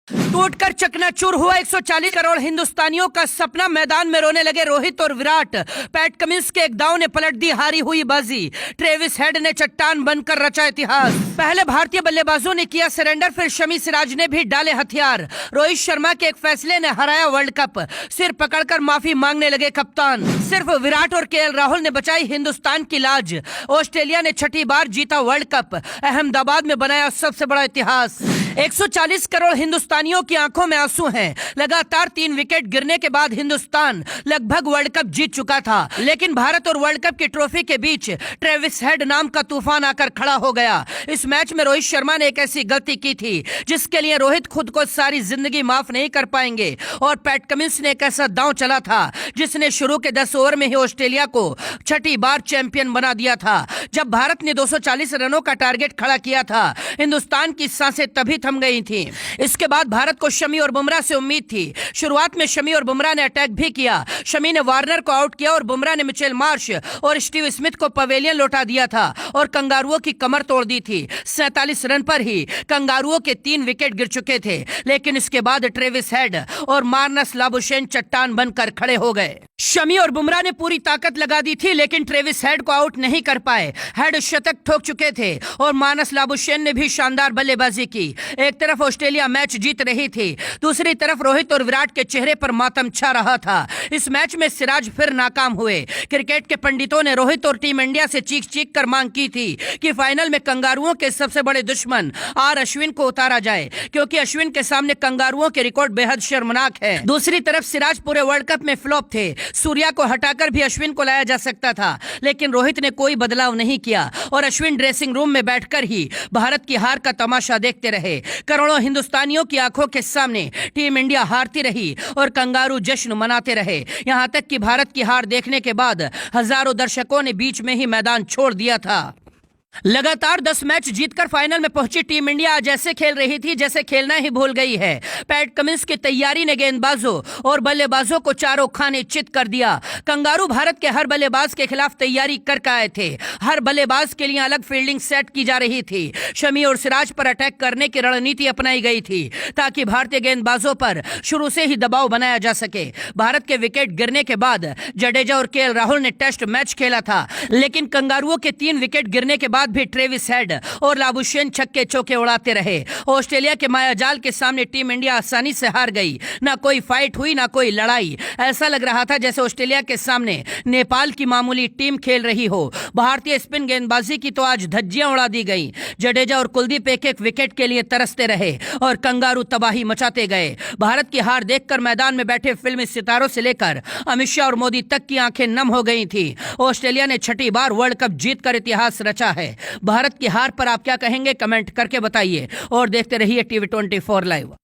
टूटकर चकनाचूर हुआ 140 करोड़ हिंदुस्तानियों का सपना। मैदान में रोने लगे रोहित और विराट। पैट कमिंस के एक दांव ने पलट दी हारी हुई बाजी। ट्रेविस हेड ने चट्टान बनकर रचा इतिहास। पहले भारतीय बल्लेबाजों ने किया सरेंडर, फिर शमी सिराज ने भी डाले हथियार। रोहित शर्मा के एक फैसले ने हराया वर्ल्ड कप। सिर पकड़कर माफी मांगने लगे कप्तान। सिर्फ विराट और केएल राहुल ने बचाई हिंदुस्तान की लाज। ऑस्ट्रेलिया ने छठी बार जीता वर्ल्ड कप। अहमदाबाद में बनाया सबसे बड़ा इतिहास। 140 करोड़ हिंदुस्तानियों की आंखों में आंसू हैं। लगातार 3 विकेट गिरने के बाद हिंदुस्तान लगभग वर्ल्ड कप जीत चुका था, लेकिन भारत और वर्ल्ड कप की ट्रॉफी के बीच ट्रेविस हेड नाम का तूफान आकर खड़ा हो गया। इस मैच में रोहित शर्मा ने एक ऐसी गलती की थी जिसके लिए रोहित खुद को सारी जिंदगी माफ नहीं कर पाएंगे, और पैट कमिंस ने एक ऐसा दांव चला था जिसने शुरू के 10 ओवर में ही ऑस्ट्रेलिया को छठी बार चैंपियन बना दिया था। जब भारत ने 240 रनों का टारगेट खड़ा किया था, हिंदुस्तान की सांसें तभी थम गई थी। इसके बाद भारत को शमी और बुमराह से उम्मीद थी। शुरुआत में शमी और बुमराह ने अटैक भी किया। शमी ने वार्नर को आउट किया और बुमराह ने मिचेल मार्श और स्टीव स्मिथ को पवेलियन लौटा दिया था और कंगारुओं की कमर तोड़ दी थी। 47 रन पर ही कंगारुओं के 3 विकेट गिर चुके थे, लेकिन इसके बाद ट्रेविस हेड और मार्नस लाबुशेन चट्टान बनकर खड़े हो गए। शमी और बुमराह ने पूरी ताकत लगा दी थी, लेकिन ट्रेविस हेड को आउट नहीं कर पाए। हेड शतक ठोक चुके थे और मार्नस लाबुशेन ने भी शानदार बल्लेबाजी की। एक तरफ ऑस्ट्रेलिया मैच जीत रही थी, दूसरी तरफ रोहित और विराट के चेहरे पर मातम छा रहा था। इस मैच में सिराज फिर नाकाम हुए। क्रिकेट के पंडितों ने रोहित और टीम इंडिया से चीख चीख कर मांग की थी कि फाइनल में कंगारुओं के सबसे बड़े दुश्मन आर अश्विन को उतारा जाए, क्योंकि अश्विन के सामने कंगारुओं के रिकॉर्ड बेहद शर्मनाक है। दूसरी तरफ सिराज पूरे वर्ल्ड कप में फ्लॉप थे। सूर्या को हटाकर भी अश्विन को लाया जा सकता था, लेकिन रोहित ने कोई बदलाव नहीं किया और अश्विन ड्रेसिंग रूम में बैठकर ही भारत की हार का तमाशा देखते रहे। करोड़ों हिंदुस्तानियों की आंखों के सामने टीम इंडिया हारती रही और कंगारू जश्न मनाते रहे। यहां तक कि भारत की हार देखने के बाद हजारों दर्शकों ने बीच में ही मैदान छोड़ दिया था। लगातार 10 मैच जीतकर फाइनल में पहुंची टीम इंडिया आज ऐसे खेल रही थी जैसे खेलना ही भूल गई है। पैट कमिंस की तैयारी ने गेंदबाजों और बल्लेबाजों को चारों खाने चित कर दिया। कंगारू भारत के हर बल्लेबाज के खिलाफ तैयारी करके आए थे। हर बल्लेबाज के लिए अलग फील्डिंग सेट की जा रही थी। शमी और सिराज पर अटैक करने की रणनीति अपनाई गई थी ताकि भारतीय गेंदबाजों पर शुरू से ही दबाव बनाया जा सके। भारत के विकेट गिरने के बाद जडेजा और केएल राहुल ने टेस्ट मैच खेला था, लेकिन कंगारुओं के 3 विकेट गिरने के बाद भी ट्रेविस हेड और लाबुशेन छक्के चौके उड़ाते रहे। ऑस्ट्रेलिया के मायाजाल के सामने टीम इंडिया आसानी से हार गई। ना कोई फाइट हुई, ना कोई लड़ाई। ऐसा लग रहा था जैसे ऑस्ट्रेलिया के सामने नेपाल की मामूली टीम खेल रही हो। भारतीय स्पिन गेंदबाजी की तो आज धज्जियां उड़ा दी गई। जडेजा और कुलदीप एक एक विकेट के लिए तरसते रहे और कंगारू तबाही मचाते गए। भारत की हार देखकर मैदान में बैठे फिल्मी सितारों से लेकर अमित शाह और मोदी तक की आंखें नम हो गई थी। ऑस्ट्रेलिया ने छठी बार वर्ल्ड कप जीतकर इतिहास रचा है। भारत की हार पर आप क्या कहेंगे, कमेंट करके बताइए और देखते रहिए टीवी 24 लाइव।